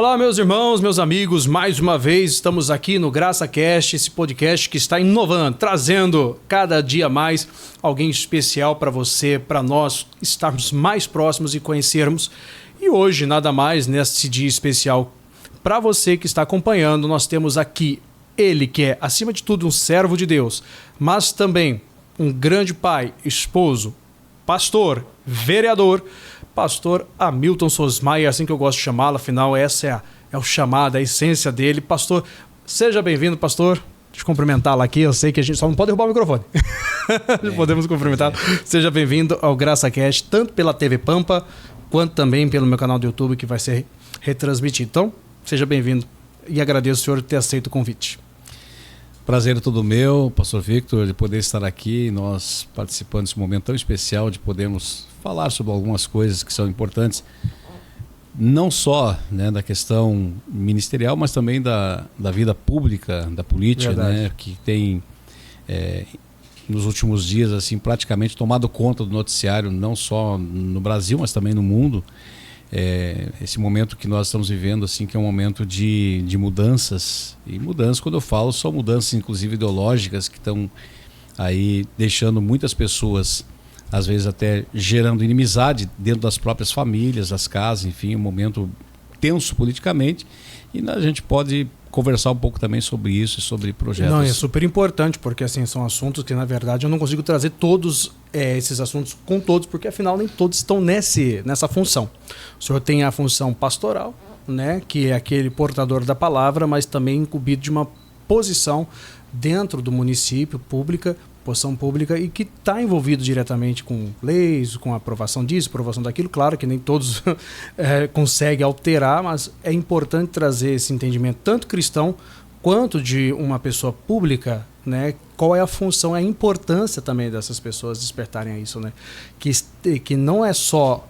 Olá, meus irmãos, meus amigos, mais uma vez estamos aqui no GraçaCast, esse podcast que está inovando, trazendo cada dia mais alguém especial para você, para nós estarmos mais próximos e conhecermos. E hoje, nada mais, nesse dia especial, para você que está acompanhando, nós temos aqui ele que é, acima de tudo, um servo de Deus, mas também um grande pai, esposo, pastor, vereador, Pastor Hamilton Sosmaia, assim que eu gosto de chamá-lo, afinal essa é o chamado, a essência dele. Pastor, seja bem-vindo, pastor. Deixa eu cumprimentá-lo aqui, eu sei que a gente só não pode derrubar o microfone. Podemos cumprimentá-lo. Seja bem-vindo ao GraçaCast, tanto pela TV Pampa, quanto também pelo meu canal do YouTube, que vai ser retransmitido. Então, seja bem-vindo e agradeço o senhor ter aceito o convite. Prazer é todo meu, pastor Victor, de poder estar aqui, nós participando desse momento tão especial, de podermos falar sobre algumas coisas que são importantes, não só, né, da questão ministerial, mas também da vida pública, da política, né, que tem, nos últimos dias, assim, praticamente tomado conta do noticiário, não só no Brasil, mas também no mundo. Esse momento que nós estamos vivendo, assim, que é um momento de mudanças, e mudanças, quando eu falo, são mudanças inclusive ideológicas que estão aí deixando muitas pessoas, às vezes até gerando inimizade dentro das próprias famílias, das casas, enfim, um momento tenso politicamente, e a gente pode conversar um pouco também sobre isso, sobre projetos. Não, é super importante, porque assim, são assuntos que, na verdade, eu não consigo trazer todos esses assuntos com todos, porque afinal nem todos estão nessa função. O senhor tem a função pastoral, né, que é aquele portador da palavra, mas também incumbido de uma posição dentro do município, posição pública, e que está envolvido diretamente com leis, com a aprovação disso, aprovação daquilo. Claro que nem todos conseguem alterar, mas é importante trazer esse entendimento, tanto cristão quanto de uma pessoa pública, né? Qual é a função, a importância também dessas pessoas despertarem a isso, né? Que não é só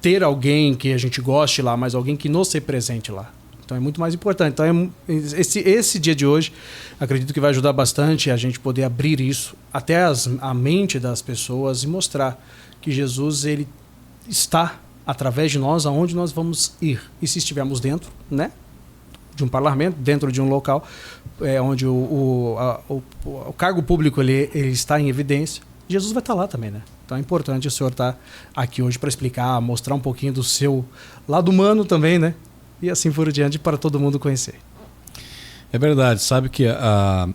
ter alguém que a gente goste lá, mas alguém que nos represente lá. Então é muito mais importante. Então esse dia de hoje, acredito que vai ajudar bastante a gente poder abrir isso até a mente das pessoas e mostrar que Jesus, ele está através de nós aonde nós vamos ir. E se estivermos dentro, né, de um parlamento, dentro de um local onde o cargo público ele está em evidência, Jesus vai estar lá também, né? Então é importante o senhor estar aqui hoje para explicar, mostrar um pouquinho do seu lado humano também, né? E assim por diante, para todo mundo conhecer. É verdade, sabe que a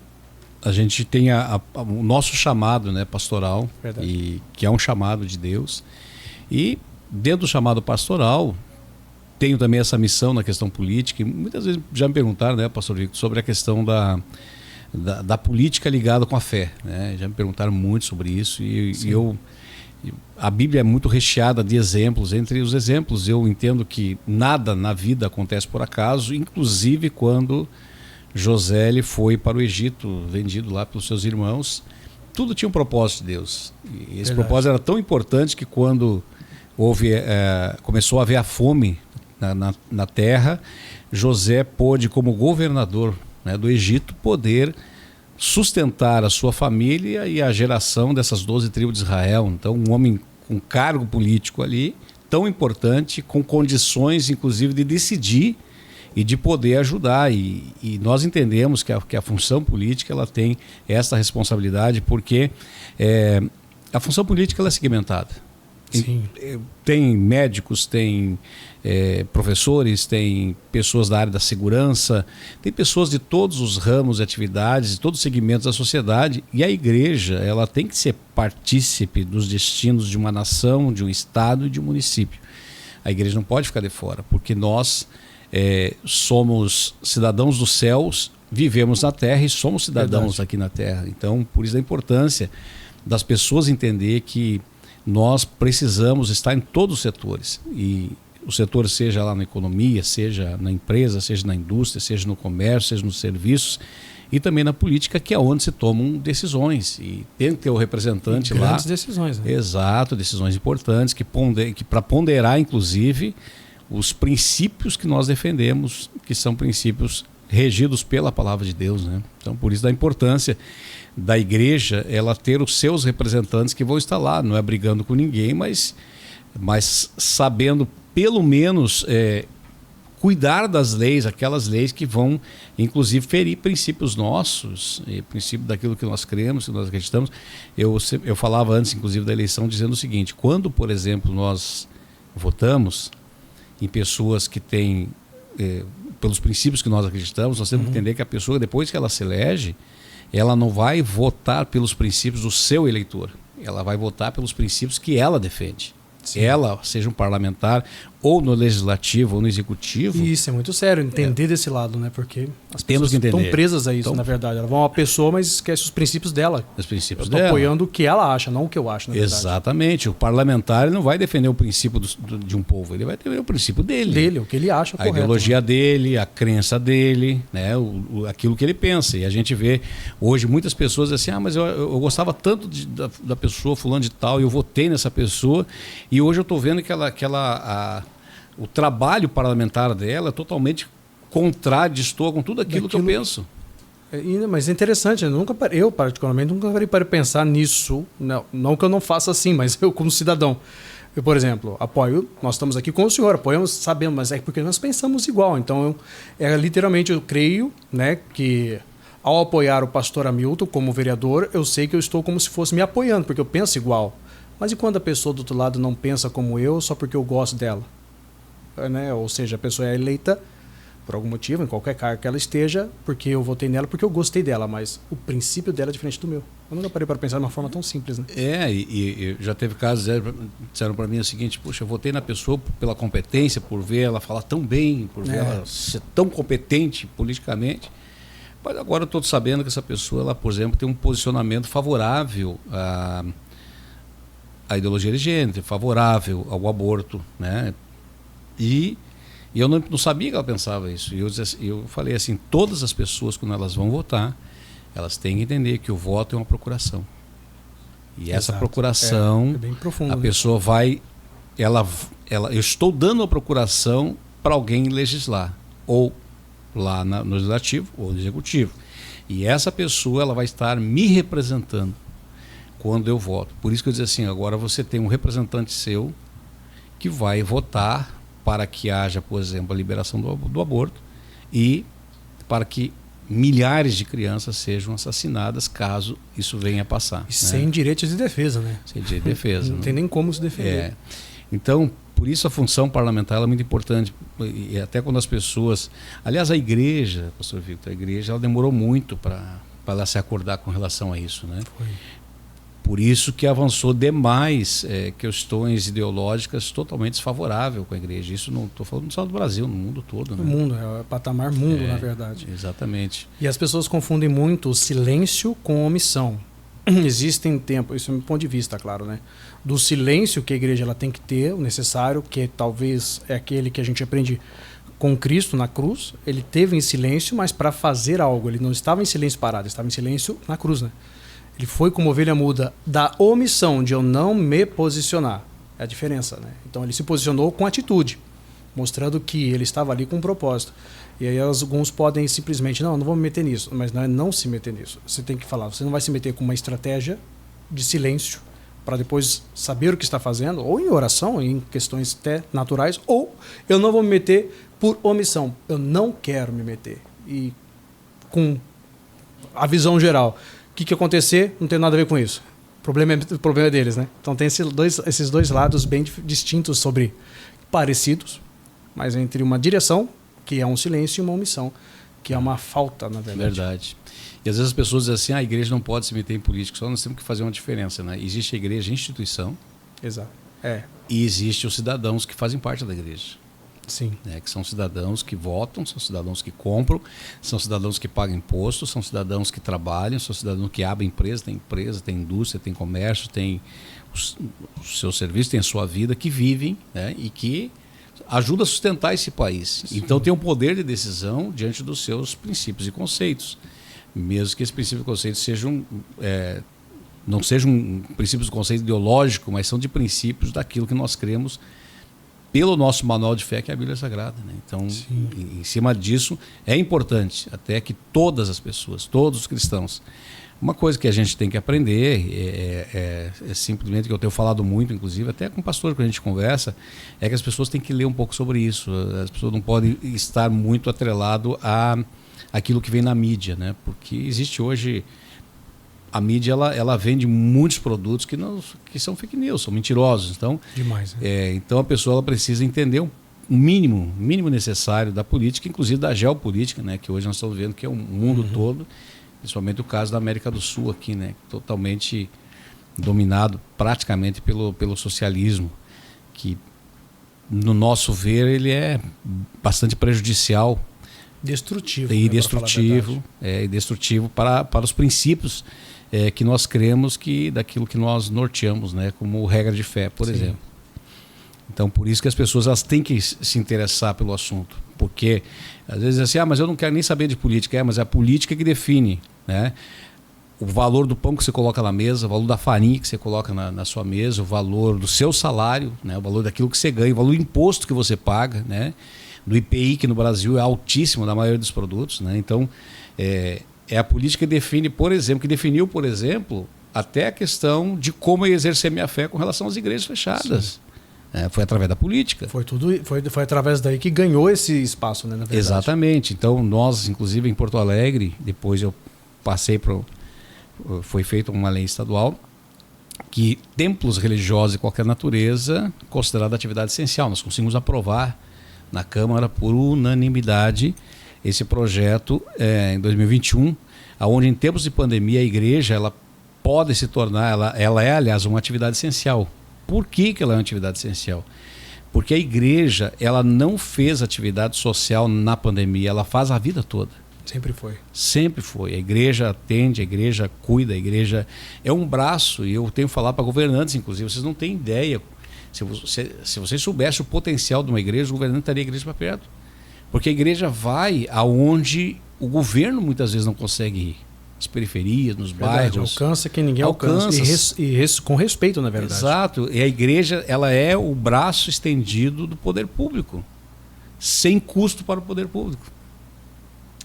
gente tem o nosso chamado, né, pastoral, e que é um chamado de Deus. E dentro do chamado pastoral, tenho também essa missão na questão política. E muitas vezes já me perguntaram, né, pastor Victor, sobre a questão da política ligada com a fé, né? Já me perguntaram muito sobre isso e a Bíblia é muito recheada de exemplos. Entre os exemplos, eu entendo que nada na vida acontece por acaso, inclusive quando José ele foi para o Egito, vendido lá pelos seus irmãos. Tudo tinha um propósito de Deus. E esse propósito era tão importante que quando começou a haver a fome na terra, José pôde, como governador, né, do Egito, poder sustentar a sua família e a geração dessas 12 tribos de Israel. Então, um homem com cargo político ali, tão importante, com condições, inclusive, de decidir e de poder ajudar. E nós entendemos que a função política ela tem essa responsabilidade, porque a função política ela é segmentada. Sim. Tem médicos, tem professores, tem pessoas da área da segurança, tem pessoas de todos os ramos de atividades, de todos os segmentos da sociedade, e a igreja ela tem que ser partícipe dos destinos de uma nação, de um estado e de um município. A igreja não pode ficar de fora, porque nós somos cidadãos dos céus, vivemos na terra e somos cidadãos aqui na terra. Então, por isso a importância das pessoas entender que nós precisamos estar em todos os setores, e o setor seja lá na economia, seja na empresa, seja na indústria, seja no comércio, seja nos serviços, e também na política, que é onde se tomam decisões, e tem que ter o representante lá. Grandes decisões, né? Exato, decisões importantes, que para ponderar inclusive os princípios que nós defendemos, que são princípios regidos pela palavra de Deus, né? Então, por isso da importância da igreja ela ter os seus representantes que vão estar lá, não é brigando com ninguém, mas sabendo pelo menos cuidar das leis, aquelas leis que vão, inclusive, ferir princípios nossos, e princípio daquilo que nós cremos, que nós acreditamos. Eu falava antes, inclusive, da eleição, dizendo o seguinte: quando, por exemplo, nós votamos em pessoas que têm, pelos princípios que nós acreditamos, nós temos que entender que a pessoa, depois que ela se elege, ela não vai votar pelos princípios do seu eleitor, ela vai votar pelos princípios que ela defende. Sim. Ela, seja um parlamentar, ou no legislativo, ou no executivo. E isso é muito sério, entender desse lado, né? Porque as pessoas estão presas a isso, na verdade. Elas vão a uma pessoa, mas esquece os princípios dela. Os princípios dela. Eu estou apoiando o que ela acha, não o que eu acho, na verdade. Exatamente. O parlamentar ele não vai defender o princípio de um povo, ele vai defender o princípio dele. Dele, o que ele acha correto. A ideologia dele, a crença dele, né? Aquilo que ele pensa. E a gente vê hoje muitas pessoas assim, mas eu gostava tanto da pessoa fulano de tal, e eu votei nessa pessoa, e hoje eu estou vendo que o trabalho parlamentar dela é totalmente contrário, destoa com tudo aquilo que eu penso. Mas é interessante, eu particularmente nunca parei para pensar nisso, não que eu não faça assim, mas eu como cidadão. Eu, por exemplo, apoio, nós estamos aqui com o senhor, apoiamos, sabemos, mas é porque nós pensamos igual. Então, literalmente eu creio, né, que ao apoiar o pastor Hamilton como vereador, eu sei que eu estou como se fosse me apoiando, porque eu penso igual. Mas e quando a pessoa do outro lado não pensa como eu, só porque eu gosto dela? Né? Ou seja, a pessoa é eleita por algum motivo, em qualquer cargo que ela esteja, porque eu votei nela, porque eu gostei dela, mas o princípio dela é diferente do meu. Eu nunca parei para pensar de uma forma tão simples, né? E já teve casos, disseram para mim o seguinte: puxa, eu votei na pessoa pela competência, por ver ela falar tão bem, por ver ela ser tão competente politicamente, mas agora eu estou sabendo que essa pessoa, ela, por exemplo, tem um posicionamento favorável à ideologia de gênero, favorável ao aborto, né? E eu não sabia que ela pensava isso. E eu falei assim: todas as pessoas, quando elas vão votar, elas têm que entender que o voto é uma procuração. E essa procuração, é bem profundo, a pessoa vai... eu estou dando a procuração para alguém legislar, ou lá no legislativo, ou no executivo. E essa pessoa, ela vai estar me representando quando eu voto. Por isso que eu disse assim: agora você tem um representante seu que vai votar para que haja, por exemplo, a liberação do aborto, e para que milhares de crianças sejam assassinadas caso isso venha a passar. E sem direitos de defesa, né? Sem direito de defesa. Não tem nem como se defender. Então, por isso a função parlamentar é muito importante. E até quando as pessoas... Aliás, a igreja, pastor Victor, a igreja ela demorou muito para ela se acordar com relação a isso, né? Foi. Por isso que avançou demais questões ideológicas totalmente desfavoráveis com a igreja. Isso não estou falando só do Brasil, no mundo todo. No mundo, é patamar mundo, na verdade. Exatamente. E as pessoas confundem muito o silêncio com omissão. Existem tempos, isso é meu ponto de vista, claro, né? Do silêncio que a igreja ela tem que ter, o necessário, que talvez é aquele que a gente aprende com Cristo na cruz. Ele teve em silêncio, mas para fazer algo. Ele não estava em silêncio parado, ele estava em silêncio na cruz, né? Ele foi como ovelha muda da omissão de eu não me posicionar. É a diferença, né? Então ele se posicionou com atitude, mostrando que ele estava ali com um propósito. E aí alguns podem simplesmente, não vou me meter nisso. Mas não é não se meter nisso. Você tem que falar, você não vai se meter com uma estratégia de silêncio para depois saber o que está fazendo, ou em oração, em questões até naturais, ou eu não vou me meter por omissão. Eu não quero me meter. E com a visão geral, o que acontecer não tem nada a ver com isso. O problema é deles, né? Então tem esses dois lados bem distintos, parecidos, mas entre uma direção, que é um silêncio, e uma omissão, que é uma falta, na verdade. Verdade. E às vezes as pessoas dizem assim: a igreja não pode se meter em política, só nós temos que fazer uma diferença, né? Existe a igreja instituição. Exato. E existe os cidadãos que fazem parte da igreja. Sim. Que são cidadãos que votam, são cidadãos que compram, são cidadãos que pagam impostos, são cidadãos que trabalham, são cidadãos que abrem empresa, tem indústria, tem comércio, tem o seu serviço, tem a sua vida, que vivem, né? E que ajudam a sustentar esse país. Sim. Então tem um poder de decisão diante dos seus princípios e conceitos. Mesmo que esses princípios e conceitos não sejam princípios e conceitos ideológicos, mas são de princípios daquilo que nós cremos pelo nosso manual de fé, que é a Bíblia Sagrada, né? Então, em cima disso, é importante até que todas as pessoas, todos os cristãos, Uma coisa que a gente tem que aprender, é simplesmente que eu tenho falado muito, inclusive, até com o pastor que a gente conversa, é que as pessoas têm que ler um pouco sobre isso. As pessoas não podem estar muito atrelado a aquilo que vem na mídia, né? Porque existe hoje... A mídia ela vende muitos produtos que são fake news, são mentirosos. Então, demais, né? Então a pessoa ela precisa entender o mínimo necessário da política, inclusive da geopolítica, né? Que hoje nós estamos vendo que é um mundo todo, principalmente o caso da América do Sul aqui, né? Totalmente dominado praticamente pelo socialismo, que no nosso ver ele é bastante prejudicial. Destrutivo. E destrutivo para os princípios que nós cremos daquilo que nós norteamos, né, como regra de fé, por exemplo. Então, por isso que as pessoas elas têm que se interessar pelo assunto. Porque, às vezes, assim, mas eu não quero nem saber de política. Mas é a política que define, né, o valor do pão que você coloca na mesa, o valor da farinha que você coloca na sua mesa, o valor do seu salário, né, o valor daquilo que você ganha, o valor do imposto que você paga, né, do IPI, que no Brasil é altíssimo na maioria dos produtos, né? Então, é a política que define, por exemplo, que definiu, por exemplo, até a questão de como eu exercer minha fé com relação às igrejas fechadas. Foi através da política. Foi através daí que ganhou esse espaço, né, na verdade. Exatamente. Então, nós, inclusive em Porto Alegre, depois eu passei foi feita uma lei estadual que templos religiosos de qualquer natureza considerada atividade essencial. Nós conseguimos aprovar na Câmara por unanimidade esse projeto em 2021, onde em tempos de pandemia a igreja ela pode se tornar, ela é aliás uma atividade essencial. Por que ela é uma atividade essencial? Porque a igreja ela não fez atividade social na pandemia, ela faz a vida toda. Sempre foi. Sempre foi. A igreja atende, a igreja cuida, a igreja é um braço, e eu tenho que falar para governantes, inclusive, vocês não têm ideia. Se vocês soubessem o potencial de uma igreja, o governante estaria a igreja para perto. Porque a igreja vai aonde o governo muitas vezes não consegue ir. Nas periferias, nos bairros. Alcança quem ninguém alcança. Com respeito, na verdade. Exato. E a igreja ela é o braço estendido do poder público. Sem custo para o poder público.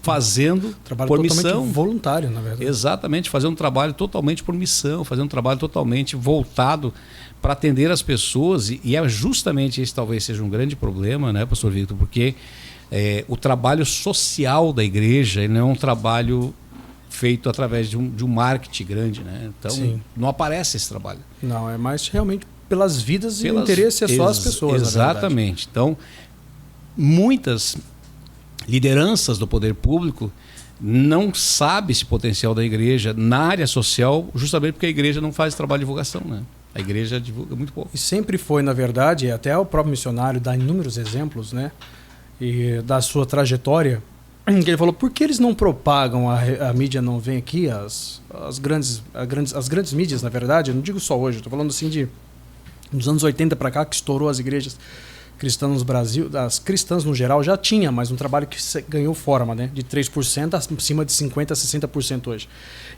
Fazendo trabalho por totalmente missão. Voluntário, na verdade. Exatamente. Fazendo um trabalho totalmente por missão. Fazendo um trabalho totalmente voltado para atender as pessoas, e é justamente esse talvez seja um grande problema, né, pastor Victor, porque o trabalho social da igreja ele não é um trabalho feito através de um marketing grande, né? Então não aparece esse trabalho. Não, é mais realmente pelas vidas e o interesse é só as pessoas. Exatamente. Então, muitas lideranças do poder público não sabem esse potencial da igreja na área social, justamente porque a igreja não faz trabalho de divulgação, né? A igreja divulga muito pouco. E sempre foi, na verdade, até o próprio missionário dá inúmeros exemplos, né? E da sua trajetória, que ele falou, por que eles não propagam, a mídia não vem aqui, as grandes mídias, na verdade, eu não digo só hoje, estou falando assim dos anos 80 para cá, que estourou as igrejas cristãs no Brasil, as cristãs no geral já tinha, mas um trabalho que ganhou forma, né? De 3% acima de 50% a 60% hoje.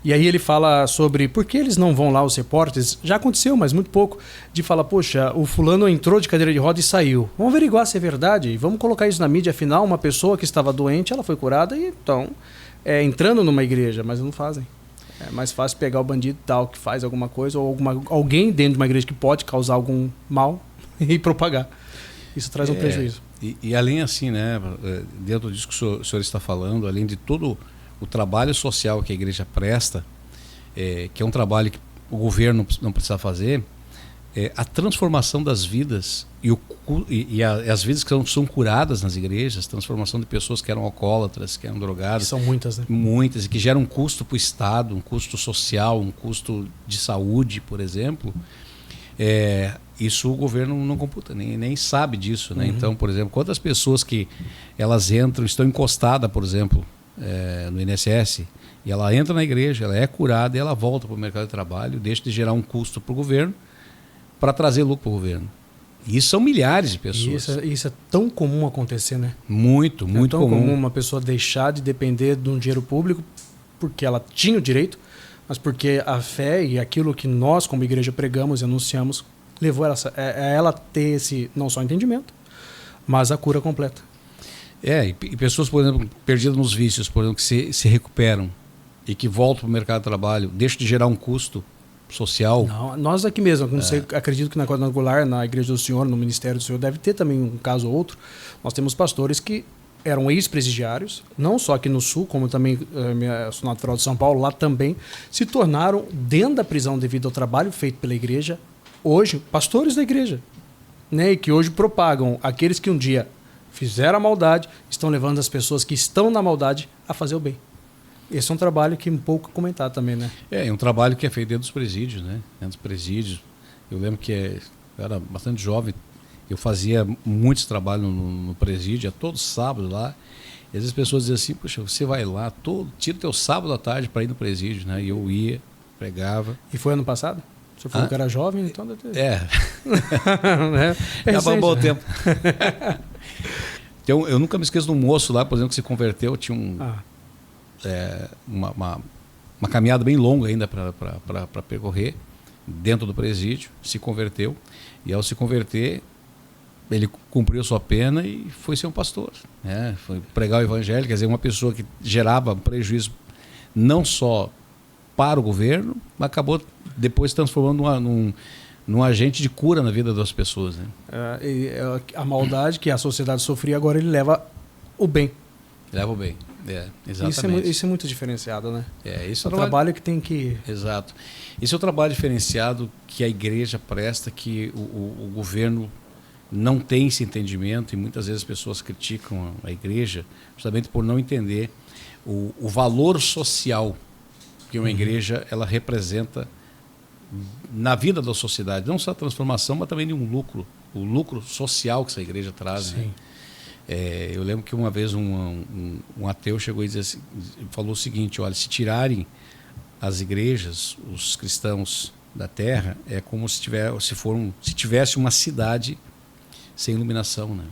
E aí ele fala sobre por que eles não vão lá, os repórteres, já aconteceu, mas muito pouco, de falar, poxa, o fulano entrou de cadeira de roda e saiu. Vamos averiguar se é verdade e vamos colocar isso na mídia, afinal, uma pessoa que estava doente, ela foi curada e então, entrando numa igreja, mas não fazem. É mais fácil pegar o bandido tal que faz alguma coisa ou alguém dentro de uma igreja que pode causar algum mal e propagar. Isso traz um prejuízo. E além assim, né, dentro disso que o senhor está falando, além de todo o trabalho social que a igreja presta, que é um trabalho que o governo não precisa fazer, a transformação das vidas e as vidas que são curadas nas igrejas, transformação de pessoas que eram alcoólatras, que eram drogadas. Que são muitas, né? Muitas, e que geram um custo para o Estado, um custo social, um custo de saúde, por exemplo. Isso o governo não computa, nem sabe disso, né? Então, por exemplo, quantas pessoas que elas estão encostadas, por exemplo, no INSS, e ela entra na igreja, ela é curada e ela volta para o mercado de trabalho, deixa de gerar um custo para o governo para trazer lucro para o governo. E isso são milhares de pessoas. Isso é tão comum acontecer, né? Muito comum. É tão comum uma pessoa deixar de depender de um dinheiro público porque ela tinha o direito, mas porque a fé e aquilo que nós como igreja pregamos e anunciamos levou ela a ter esse não só entendimento, mas a cura completa. E pessoas, por exemplo, perdidas nos vícios, por exemplo, que se recuperam, e que voltam para o mercado de trabalho, deixam de gerar um custo social? Não, nós aqui mesmo, não sei, acredito que na quadrangular, na igreja do senhor, no ministério do senhor, deve ter também um caso ou outro. Nós temos pastores que eram ex-presidiários, não só aqui no Sul, como também sou natural de São Paulo, lá também, se tornaram dentro da prisão devido ao trabalho feito pela igreja, hoje, pastores da igreja, né, e que hoje propagam aqueles que um dia fizeram a maldade, estão levando as pessoas que estão na maldade a fazer o bem. Esse é um trabalho que um pouco comentar também, né? É um trabalho que é feito dentro dos presídios, né? Dentro dos presídios. Eu lembro que eu era bastante jovem, eu fazia muitos trabalhos no presídio, todo sábado lá. E às vezes as pessoas diziam assim, poxa, você vai lá, tira teu sábado à tarde para ir no presídio, né? E eu ia, pregava. E foi ano passado? O senhor falou que era jovem, então deve ter... Já foi um bom tempo. Então, eu nunca me esqueço de um moço lá, por exemplo, que se converteu, tinha uma caminhada bem longa ainda para percorrer dentro do presídio, se converteu, e ao se converter, ele cumpriu sua pena e foi ser um pastor, né? Foi pregar o evangelho, quer dizer, uma pessoa que gerava prejuízo não só para o governo, mas acabou depois se transformando num agente de cura na vida das pessoas, né? A maldade que a sociedade sofria, agora ele leva o bem. Leva o bem, exatamente. Isso é muito diferenciado, né? Isso é um trabalho que tem que... Exato. Esse é o trabalho diferenciado que a igreja presta, que o governo não tem esse entendimento, e muitas vezes as pessoas criticam a igreja justamente por não entender o valor social que uma igreja ela representa na vida da sociedade, não só a transformação, mas também de um lucro, o lucro social que essa igreja traz. Né? Eu lembro que uma vez um ateu chegou e falou o seguinte: olha, se tirarem as igrejas, os cristãos da terra, é como se tivesse uma cidade sem iluminação, né?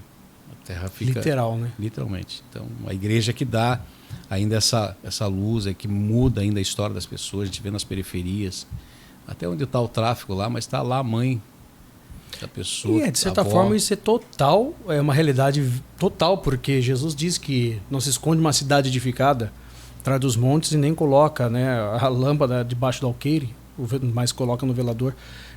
A terra fica literal, né? Literalmente. Então, a igreja que dá ainda essa luz, que muda ainda a história das pessoas. A gente vê nas periferias, até onde está o tráfico lá, mas está lá a mãe da pessoa. E de certa forma isso é uma realidade total, porque Jesus diz que não se esconde uma cidade edificada atrás dos montes e nem coloca, né, a lâmpada debaixo do alqueire, mas coloca no velador.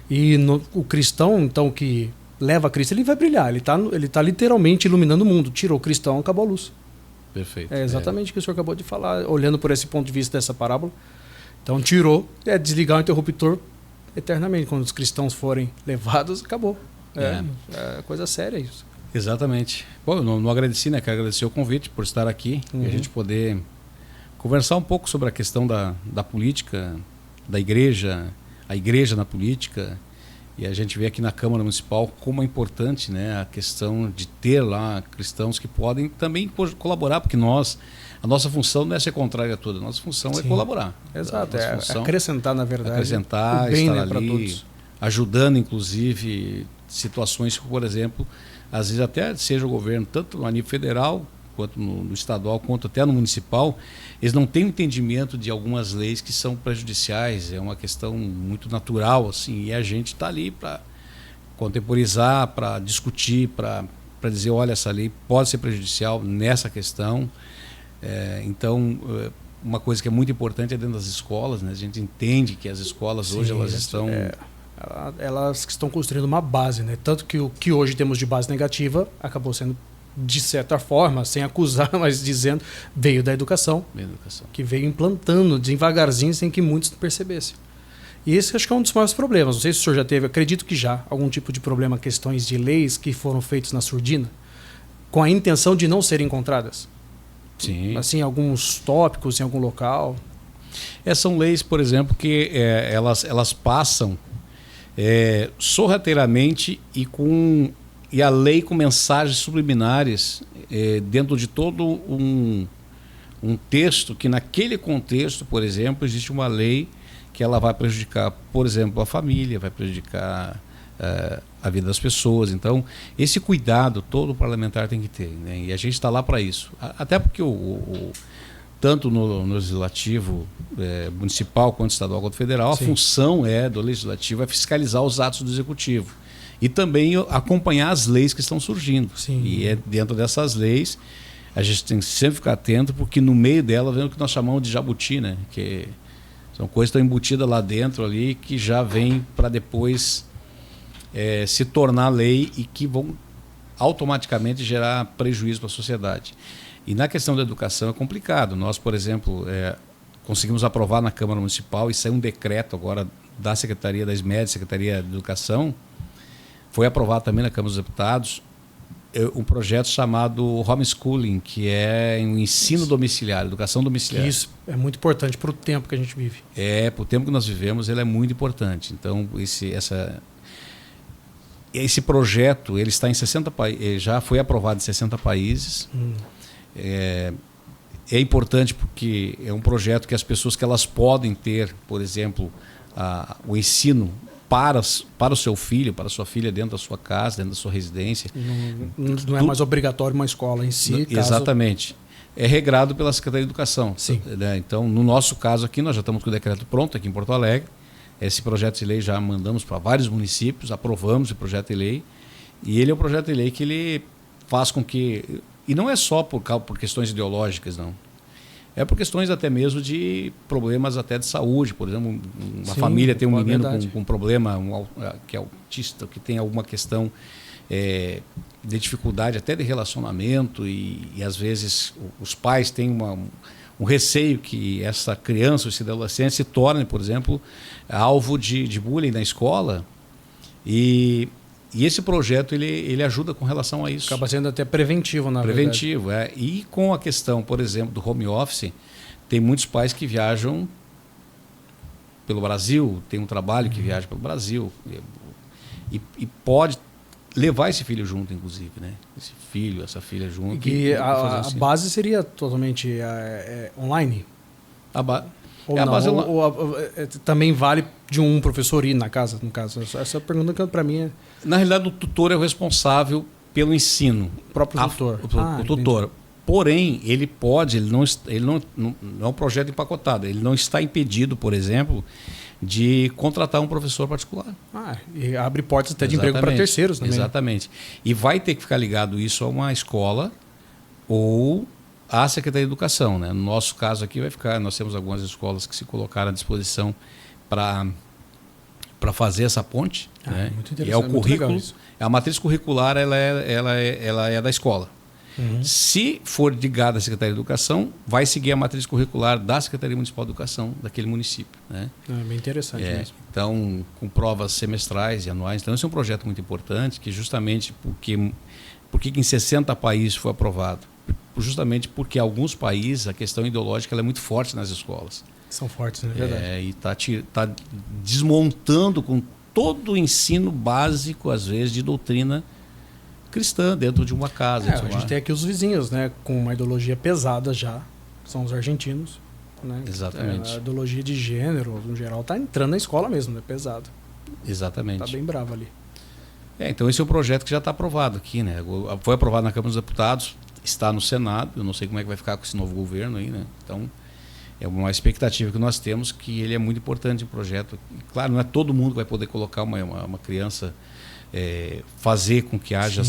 E o cristão, então, que leva a Cristo, ele vai brilhar, ele tá literalmente iluminando o mundo. Tirou o cristão, acabou a luz. Perfeito. É exatamente o que o senhor acabou de falar, olhando por esse ponto de vista dessa parábola. Então tirou, desligar o interruptor eternamente. Quando os cristãos forem levados, acabou. É coisa séria isso. Exatamente. Bom, eu não agradeci, né? Quero agradecer o convite por estar aqui e a gente poder conversar um pouco sobre a questão da política, da igreja, a igreja na política. E a gente vê aqui na Câmara Municipal como é importante, né, a questão de ter lá cristãos que podem também colaborar, porque a nossa função não é ser contrária a tudo, a nossa função é colaborar. Exato, acrescentar, na verdade. Acrescentar, o bem, estar né, ali, todos. ajudando, inclusive, situações que, por exemplo, às vezes até seja o governo, tanto no nível federal, quanto no estadual, quanto até no municipal, eles não têm o entendimento de algumas leis que são prejudiciais. É uma questão muito natural, assim, e a gente está ali para contemporizar, para discutir, para dizer, olha, essa lei pode ser prejudicial nessa questão. Então, uma coisa que é muito importante é dentro das escolas, né? A gente entende que as escolas hoje elas estão... Elas estão construindo uma base, né? Tanto que o que hoje temos de base negativa acabou sendo, de certa forma, sem acusar, mas dizendo, veio da educação, que veio implantando devagarzinho sem que muitos percebessem. E esse acho que é um dos maiores problemas. Não sei se o senhor já teve, acredito que já, algum tipo de problema, questões de leis que foram feitas na surdina, com a intenção de não serem encontradas. Sim. Assim, alguns tópicos em algum local. São leis, por exemplo, que elas passam sorrateiramente e a lei com mensagens subliminares dentro de todo um texto que, naquele contexto, por exemplo, existe uma lei que ela vai prejudicar, por exemplo, a família, vai prejudicar a vida das pessoas. Então, esse cuidado todo o parlamentar tem que ter, né? E a gente está lá para isso. Até porque tanto no legislativo municipal, quanto estadual, quanto federal, a função do legislativo é fiscalizar os atos do executivo. E também acompanhar as leis que estão surgindo. Sim. E dentro dessas leis, a gente tem que sempre ficar atento, porque no meio dela vem o que nós chamamos de jabuti, né? Que são coisas que estão embutidas lá dentro ali, que já vem para depois se tornar lei e que vão automaticamente gerar prejuízo para a sociedade. E na questão da educação é complicado. Nós, por exemplo, conseguimos aprovar na Câmara Municipal e saiu um decreto agora da Secretaria da SMED, Secretaria de Educação, foi aprovado também na Câmara dos Deputados, um projeto chamado homeschooling, que é um ensino domiciliar, educação domiciliar. Isso é muito importante para o tempo que a gente vive. Para o tempo que nós vivemos, ele é muito importante. Então, esse projeto ele está em 60 países, já foi aprovado em 60 países. É importante porque é um projeto que as pessoas que elas podem ter, por exemplo, o ensino para o seu filho, para a sua filha dentro da sua casa, dentro da sua residência. Não é mais obrigatório uma escola em si. Exatamente. É regrado pela Secretaria de Educação. Sim. Né? Então, no nosso caso aqui, nós já estamos com o decreto pronto aqui em Porto Alegre. Esse projeto de lei já mandamos para vários municípios, aprovamos o projeto de lei. E ele é um projeto de lei que ele faz com que... E não é só por questões ideológicas, não. É por questões até mesmo de problemas até de saúde. Por exemplo, uma família tem um menino com problema, que é autista, que tem alguma questão de dificuldade até de relacionamento e às vezes os pais têm um receio que essa criança ou esse adolescente se torne, por exemplo, alvo de bullying na escola. E esse projeto ele ajuda com relação a isso. Acaba sendo até preventivo, na verdade. Preventivo, E com a questão, por exemplo, do home office, tem muitos pais que viajam pelo Brasil, tem um trabalho que viaja pelo Brasil e pode levar esse filho junto, inclusive, né? Esse filho, essa filha junto. E a base seria totalmente online? Também vale de um professor ir na casa, no caso? Essa pergunta que para mim é... Na realidade, o tutor é o responsável pelo ensino. O próprio tutor. O tutor. Entendi. Porém, ele não é um projeto empacotado. Ele não está impedido, por exemplo, de contratar um professor particular. E abre portas até de emprego para terceiros também. Exatamente. E vai ter que ficar ligado isso a uma escola ou à Secretaria de Educação, né? No nosso caso aqui vai ficar, nós temos algumas escolas que se colocaram à disposição para fazer essa ponte, né? Muito interessante. E é o currículo, a matriz curricular ela é da escola. Se for ligada à Secretaria de Educação, vai seguir a matriz curricular da Secretaria Municipal de Educação daquele município, né? Bem interessante mesmo. Então, com provas semestrais e anuais. Então, esse é um projeto muito importante, que justamente porque em 60 países foi aprovado. Justamente porque em alguns países a questão ideológica ela é muito forte nas escolas. São fortes, na verdade. E está desmontando com todo o ensino básico, às vezes, de doutrina cristã dentro de uma casa. A gente tem aqui os vizinhos, né, com uma ideologia pesada já, são os argentinos. Né? Exatamente. A ideologia de gênero, no geral, está entrando na escola mesmo, né? Pesado. Exatamente. Está bem bravo ali. Então esse é um projeto que já está aprovado aqui, né? Foi aprovado na Câmara dos Deputados, está no Senado, eu não sei como é que vai ficar com esse novo governo aí, né? Então, é uma expectativa que nós temos, que ele é muito importante o projeto. E, claro, não é todo mundo que vai poder colocar uma criança, fazer com que haja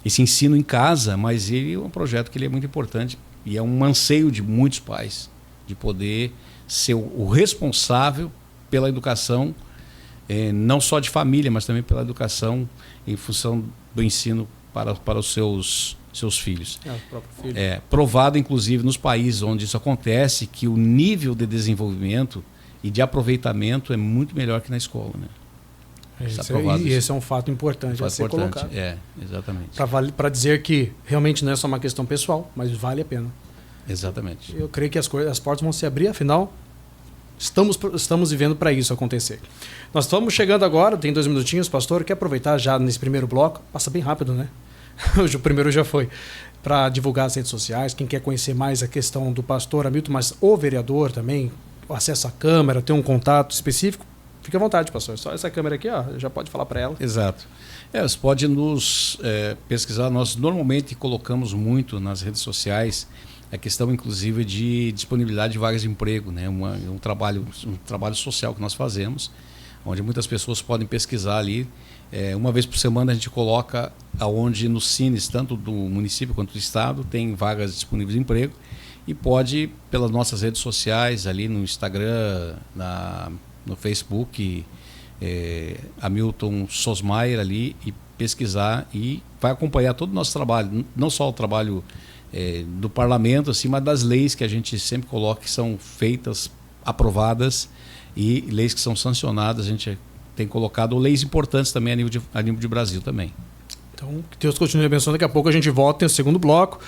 esse ensino em casa, mas ele é um projeto que ele é muito importante e é um anseio de muitos pais de poder ser o responsável pela educação, não só de família, mas também pela educação em função do ensino para os seus filhos. O próprio filho. Provado, inclusive, nos países onde isso acontece, que o nível de desenvolvimento e de aproveitamento é muito melhor que na escola, né? Esse é um fato importante a ser colocado. Exatamente. Para dizer que realmente não é só uma questão pessoal, mas vale a pena. Exatamente. Eu creio que as portas vão se abrir, afinal, estamos vivendo para isso acontecer. Nós estamos chegando agora, tem 2 minutinhos, pastor, quer aproveitar já nesse primeiro bloco? Passa bem rápido, né? Hoje o primeiro já foi. Para divulgar as redes sociais, quem quer conhecer mais a questão do pastor Hamilton, mas o vereador também, acesso à câmera, ter um contato específico, fique à vontade, pastor. Só essa câmera aqui, já pode falar para ela. Exato. Você pode nos pesquisar. Nós normalmente colocamos muito nas redes sociais a questão, inclusive, de disponibilidade de vagas de emprego, né? Um trabalho social que nós fazemos, onde muitas pessoas podem pesquisar ali Uma vez por semana a gente coloca aonde nos cines, tanto do município quanto do estado, tem vagas disponíveis de emprego e pode, pelas nossas redes sociais, ali no Instagram, no Facebook, Hamilton Sosmaier ali, e pesquisar e vai acompanhar todo o nosso trabalho, não só o trabalho do parlamento, assim, mas das leis que a gente sempre coloca que são feitas, aprovadas, e leis que são sancionadas. A gente tem colocado leis importantes também a nível de Brasil também. Então, que Deus continue abençoando. Daqui a pouco a gente volta, tem o segundo bloco.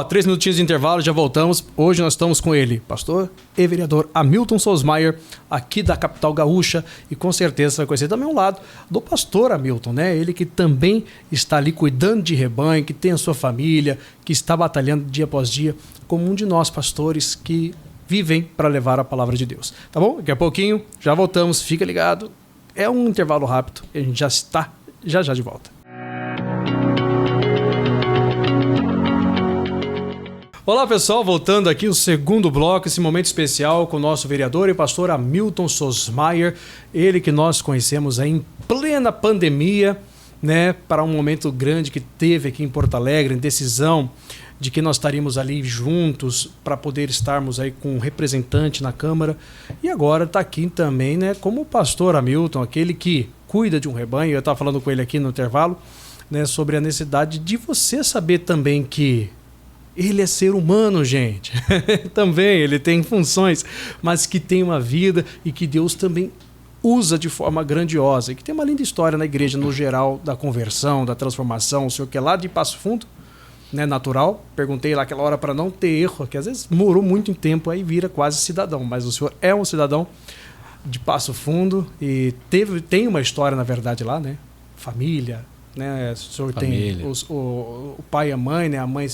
3 minutinhos de intervalo, já voltamos. Hoje nós estamos com ele, pastor e vereador Hamilton Sosmaier, aqui da capital gaúcha. E com certeza você vai conhecer também um lado do pastor Hamilton, né? Ele que também está ali cuidando de rebanho, que tem a sua família, que está batalhando dia após dia, como um de nós, pastores, que vivem para levar a palavra de Deus. Tá bom? Daqui a pouquinho, já voltamos. Fica ligado. É um intervalo rápido e a gente já está já de volta. Olá pessoal, voltando aqui o segundo bloco, esse momento especial com o nosso vereador e pastor Hamilton Sosmaier, ele que nós conhecemos aí em plena pandemia, né, para um momento grande que teve aqui em Porto Alegre, em decisão de que nós estaríamos ali juntos para poder estarmos aí com um representante na Câmara, e agora está aqui também, né, como o pastor Hamilton, aquele que cuida de um rebanho. Eu estava falando com ele aqui no intervalo, né, sobre a necessidade de você saber também que ele é ser humano, gente. Também, ele tem funções, mas que tem uma vida e que Deus também usa de forma grandiosa. E que tem uma linda história na igreja, no geral, da conversão, da transformação. O senhor que é lá de Passo Fundo, né, natural. Perguntei lá aquela hora para não ter erro, que às vezes morou muito em tempo, aí vira quase cidadão. Mas o senhor é um cidadão de Passo Fundo e tem uma história, na verdade, lá, né? Família, né? O senhor Família. tem o pai e a mãe, né? A mãe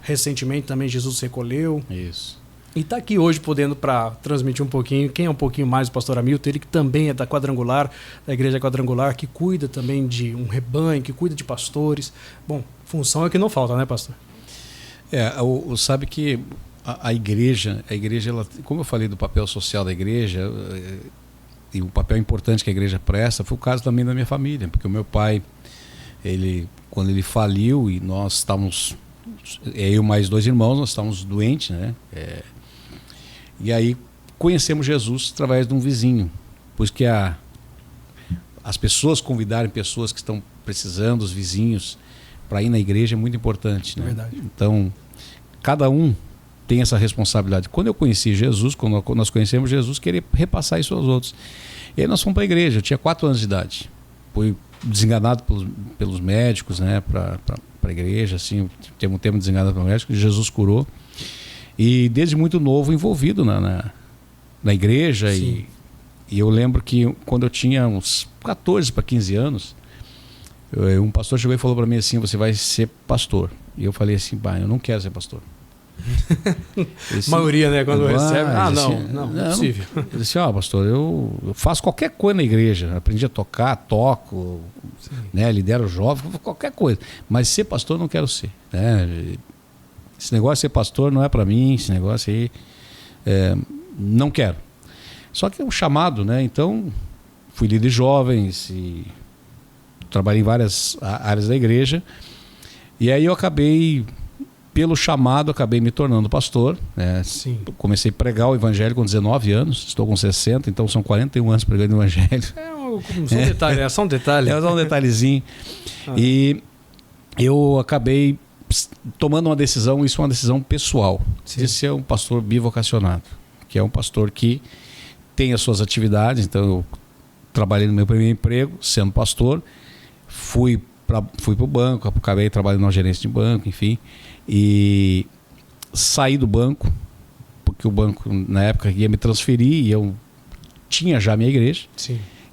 recentemente também Jesus recolheu. Isso. E está aqui hoje podendo para transmitir um pouquinho, quem é um pouquinho mais o pastor Hamilton, ele que também é da Quadrangular, da igreja Quadrangular, que cuida também de um rebanho, que cuida de pastores. Bom, função é que não falta, né, pastor? Sabe que a igreja, ela, como eu falei do papel social da igreja, e o papel importante que a igreja presta, foi o caso também da minha família, porque o meu pai, quando ele faliu, e nós estávamos, eu mais 2 irmãos, nós estávamos doentes, né? E aí conhecemos Jesus através de um vizinho, pois que as pessoas convidarem pessoas que estão precisando, os vizinhos, para ir na igreja é muito importante, né? Verdade. Então, cada um tem essa responsabilidade. Quando eu conheci Jesus, quando nós conhecemos Jesus, queria repassar isso aos outros. E aí nós fomos para a igreja, eu tinha 4 anos de idade. Fui desenganado pelos médicos, né, para a igreja, assim, teve um tempo desenganado pelo médico, Jesus curou. E desde muito novo envolvido na igreja. E eu lembro que quando eu tinha uns 14 para 15 anos, um pastor chegou e falou para mim assim: você vai ser pastor. E eu falei assim: eu não quero ser pastor. Maioria, né, quando recebe, não é possível. Eu disse: pastor, eu faço qualquer coisa na igreja, aprendi a tocar, toco, né, lidero jovens, qualquer coisa, mas ser pastor eu não quero ser, né? Esse negócio de ser pastor não é para mim, esse negócio aí não quero. Só que é um chamado, né? Então fui líder de jovens e trabalhei em várias áreas da igreja, e aí eu acabei, pelo chamado, acabei me tornando pastor, né? Comecei a pregar o evangelho com 19 anos, estou com 60, então são 41 anos pregando o evangelho. É só um detalhe. É só um detalhezinho. E eu acabei tomando uma decisão, isso é uma decisão pessoal, de ser um pastor bivocacionado, que é um pastor que tem as suas atividades. Então eu trabalhei no meu primeiro emprego, sendo pastor, fui para o banco, acabei trabalhando na gerência de banco, enfim, e saí do banco, porque o banco na época ia me transferir e eu tinha já minha igreja.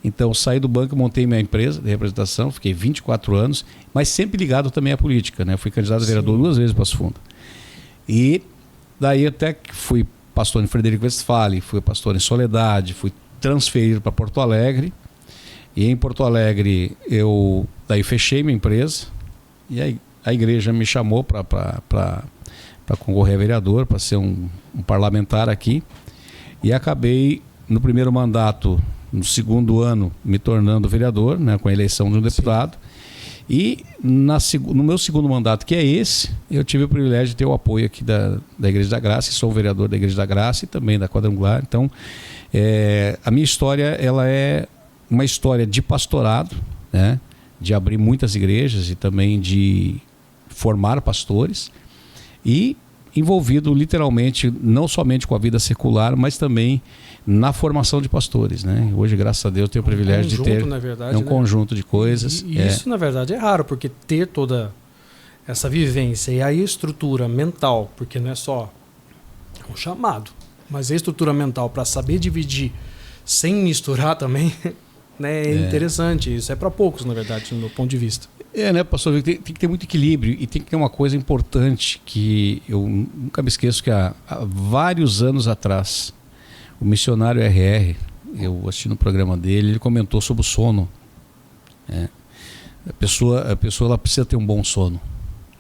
Então saí do banco, montei minha empresa de representação, fiquei 24 anos, mas sempre ligado também à política, né? Fui candidato a vereador 2 vezes para Passo Fundo. E daí até que fui pastor em Frederico Westphalen, fui pastor em Soledade, fui transferido para Porto Alegre. E em Porto Alegre daí fechei minha empresa, e aí a igreja me chamou para concorrer a vereador, para ser um parlamentar aqui. E acabei, no primeiro mandato, no segundo ano me tornando vereador, né, com a eleição de um deputado. Sim. E no meu segundo mandato, que é esse, eu tive o privilégio de ter o apoio aqui da Igreja da Graça, e sou vereador da Igreja da Graça e também da Quadrangular. Então, a minha história ela é uma história de pastorado, né, de abrir muitas igrejas e também de formar pastores, e envolvido literalmente não somente com a vida secular, mas também na formação de pastores, né? Hoje, graças a Deus, eu tenho o privilégio de ter um conjunto de coisas. E isso, na verdade, é raro, porque ter toda essa vivência e a estrutura mental, porque não é só um chamado, mas a estrutura mental para saber dividir sem misturar também, né, é interessante. Isso é para poucos, na verdade, do meu ponto de vista. Né, pastor? Tem que ter muito equilíbrio e tem que ter uma coisa importante que eu nunca me esqueço, que há vários anos atrás, o missionário RR, eu assisti no programa dele, ele comentou sobre o sono. A pessoa ela precisa ter um bom sono.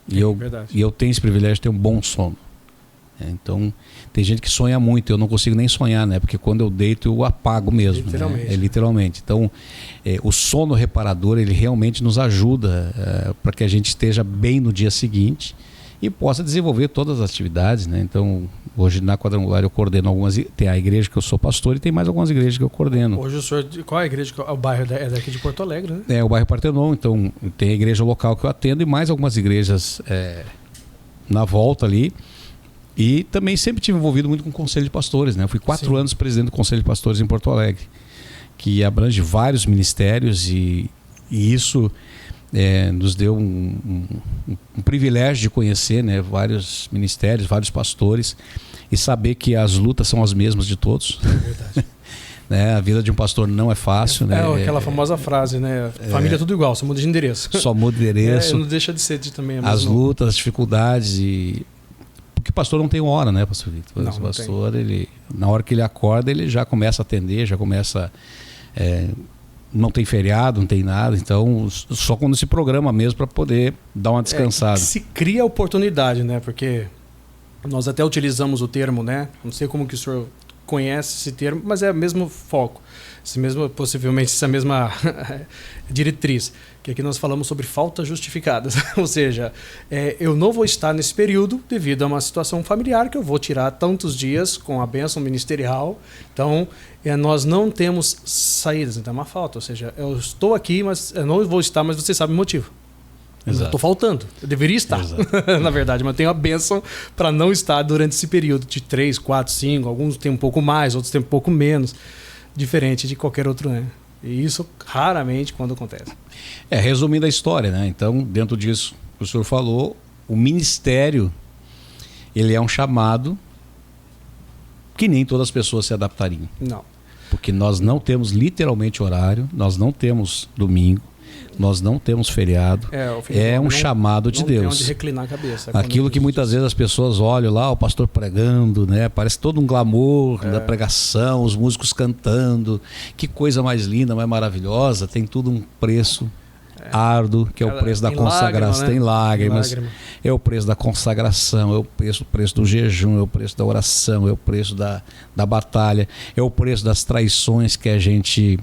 E eu tenho esse privilégio de ter um bom sono. Então, tem gente que sonha muito, eu não consigo nem sonhar, né? Porque quando eu deito, eu apago mesmo. Literalmente. Né? Literalmente. Então, o sono reparador, ele realmente nos ajuda para que a gente esteja bem no dia seguinte e possa desenvolver todas as atividades, né? Então, hoje na Quadrangular eu coordeno algumas, tem a igreja que eu sou pastor e tem mais algumas igrejas que eu coordeno. Hoje o senhor, qual é a igreja? O bairro é daqui de Porto Alegre, né? É o bairro Partenon, então tem a igreja local que eu atendo e mais algumas igrejas na volta ali. E também sempre tive envolvido muito com o Conselho de Pastores, né? Eu fui 4 anos presidente do Conselho de Pastores em Porto Alegre, que abrange vários ministérios e isso nos deu um privilégio de conhecer, né, vários ministérios, vários pastores e saber que as lutas são as mesmas de todos. É verdade. Né? A vida de um pastor não é fácil. Né? Aquela famosa frase, né? Família é tudo igual, só muda de endereço. Só muda de endereço. Não deixa de ser também. As lutas, as dificuldades e... Porque o pastor não tem hora, né, pastor Victor? O pastor, ele, na hora que ele acorda, ele já começa a atender, já começa... não tem feriado, não tem nada, então só quando se programa mesmo para poder dar uma descansada. Se cria a oportunidade, né? Porque nós até utilizamos o termo, né? Não sei como que o senhor conhece esse termo, mas é o mesmo foco, possivelmente essa mesma diretriz, que aqui nós falamos sobre faltas justificadas. Ou seja, eu não vou estar nesse período devido a uma situação familiar que eu vou tirar tantos dias com a bênção ministerial. Então, nós não temos saídas, então é uma falta. Ou seja, eu estou aqui, mas eu não vou estar, mas você sabe o motivo. Eu estou faltando. Eu deveria estar, na verdade, mas tenho a bênção para não estar durante esse período de 3, 4, 5, alguns têm um pouco mais, outros têm um pouco menos, diferente de qualquer outro, né? E isso raramente quando acontece. Resumindo a história, né? Então, dentro disso que o senhor falou, o ministério, ele é um chamado que nem todas as pessoas se adaptariam. Não. Porque nós não temos literalmente horário, nós não temos domingo, nós não temos feriado. É um chamado de Deus. Não tem onde reclinar a cabeça. Aquilo que muitas vezes as pessoas olham lá, o pastor pregando, né? Parece todo um glamour da pregação, os músicos cantando. Que coisa mais linda, mais maravilhosa. Tem tudo um preço árduo, que é o preço da consagração. Tem lágrimas. É o preço da consagração, é o preço do jejum, é o preço da oração, é o preço da batalha, é o preço das traições que a gente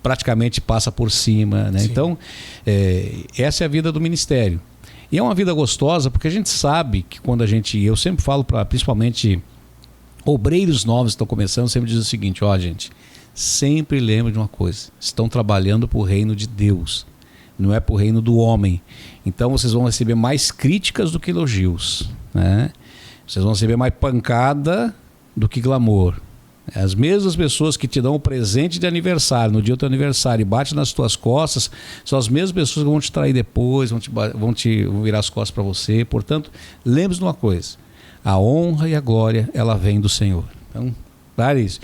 praticamente passa por cima, né? Então, essa é a vida do ministério. E é uma vida gostosa porque a gente sabe que quando eu sempre falo para principalmente obreiros novos que estão começando, eu sempre diz o seguinte: gente, sempre lembre de uma coisa, estão trabalhando para o reino de Deus, não é para o reino do homem. Então vocês vão receber mais críticas do que elogios, né? Vocês vão receber mais pancada do que glamour. As mesmas pessoas que te dão o presente de aniversário, no dia do teu aniversário, e bate nas tuas costas, são as mesmas pessoas que vão te trair depois, vão virar as costas para você. Portanto, lembre-se de uma coisa: a honra e a glória, ela vem do Senhor. Então, para isso.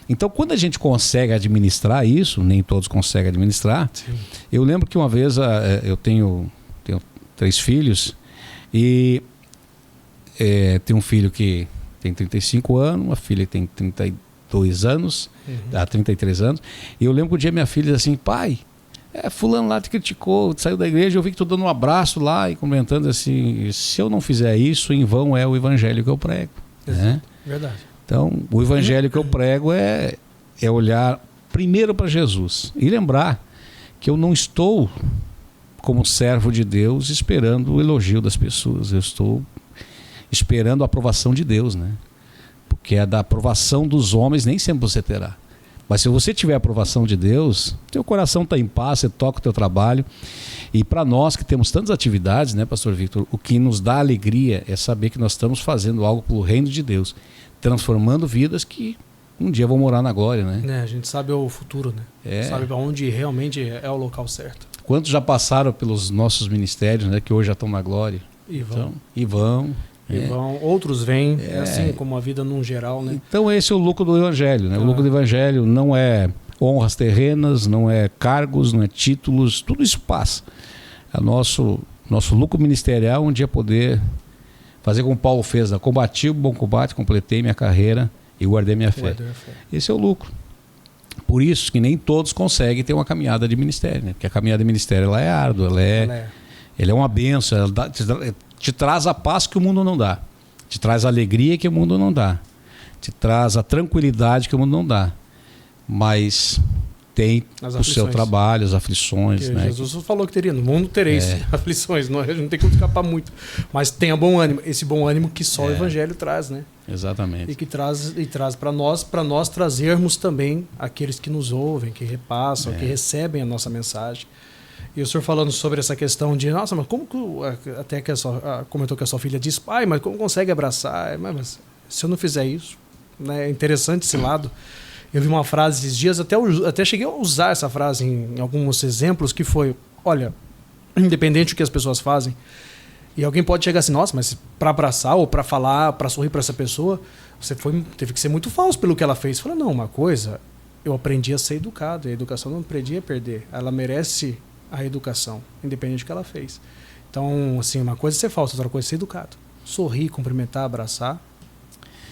Então, quando a gente consegue administrar isso, nem todos conseguem administrar. Sim. Eu lembro que uma vez eu tenho 3 filhos e tenho um filho que tem 35 anos, uma filha que tem 32 anos, 33 anos. E eu lembro que um dia minha filha disse assim: pai, fulano lá te criticou, saiu da igreja, eu vi que tu dando um abraço lá e comentando assim: se eu não fizer isso, em vão é o evangelho que eu prego. Né? Verdade. Então, o evangelho que eu prego é é olhar primeiro para Jesus e lembrar que eu não estou como servo de Deus esperando o elogio das pessoas, eu estou esperando a aprovação de Deus, né? Porque a da aprovação dos homens nem sempre você terá. Mas se você tiver a aprovação de Deus, teu coração está em paz, você toca o teu trabalho. E para nós que temos tantas atividades, né, pastor Victor, o que nos dá alegria é saber que nós estamos fazendo algo pelo reino de Deus, transformando vidas que um dia vão morar na glória, né? A gente sabe o futuro, né? Sabe para onde realmente é o local certo. Quantos já passaram pelos nossos ministérios, né, que hoje já estão na glória? E vão. Então, Outros vêm, assim como a vida num geral, né? Então esse é o lucro do Evangelho, né? O lucro do Evangelho não é honras terrenas, não é cargos, não é títulos, tudo isso passa. É nosso lucro ministerial, um dia poder fazer como Paulo fez, né? Combati o bom combate, completei minha carreira e guardei minha fé. Esse é o lucro. Por isso que nem todos conseguem ter uma caminhada de ministério, né? Porque a caminhada de ministério ela é árdua, ela é uma bênção, ela te traz a paz que o mundo não dá, te traz a alegria que o mundo não dá, te traz a tranquilidade que o mundo não dá, mas tem o seu trabalho, as aflições, né? Jesus falou que teria, no mundo tereis aflições, não tem como escapar muito, mas tenha bom ânimo, esse bom ânimo que só o Evangelho traz, né? Exatamente. E que traz para nós trazermos também aqueles que nos ouvem, que repassam, que recebem a nossa mensagem. E o senhor falando sobre essa questão de, nossa, mas como que, até que comentou que a sua filha disse, pai, mas como consegue abraçar? Mas se eu não fizer isso, né? É interessante esse lado. Eu vi uma frase esses dias, até cheguei a usar essa frase em alguns exemplos, que foi, olha, independente do que as pessoas fazem, e alguém pode chegar assim, nossa, mas para abraçar ou para falar, para sorrir para essa pessoa, você teve que ser muito falso pelo que ela fez. Eu falei, não, uma coisa, eu aprendi a ser educado, e a educação não aprendi a perder, ela merece a educação, independente do que ela fez. Então, assim, uma coisa é ser falso, outra coisa é ser educado. Sorrir, cumprimentar, abraçar,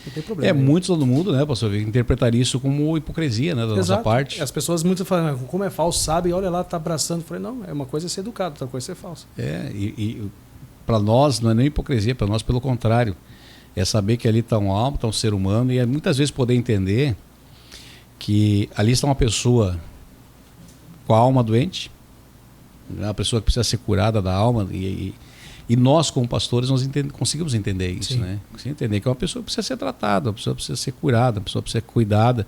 não tem problema. Muitos todo mundo, né, pastor, interpretaria isso como hipocrisia, né, da nossa parte. As pessoas muitas falam, como é falso, sabe, olha lá, tá abraçando. Eu falei, não, uma coisa é ser educado, outra coisa é ser falso. E para nós não é nem hipocrisia, para nós pelo contrário, é saber que ali está uma alma, está um ser humano, e é muitas vezes poder entender que ali está uma pessoa com a alma doente, uma pessoa que precisa ser curada da alma, e nós como pastores nós conseguimos entender isso. Sim. Né? Conseguimos entender que uma pessoa precisa ser tratada, uma pessoa precisa ser curada, uma pessoa precisa ser cuidada,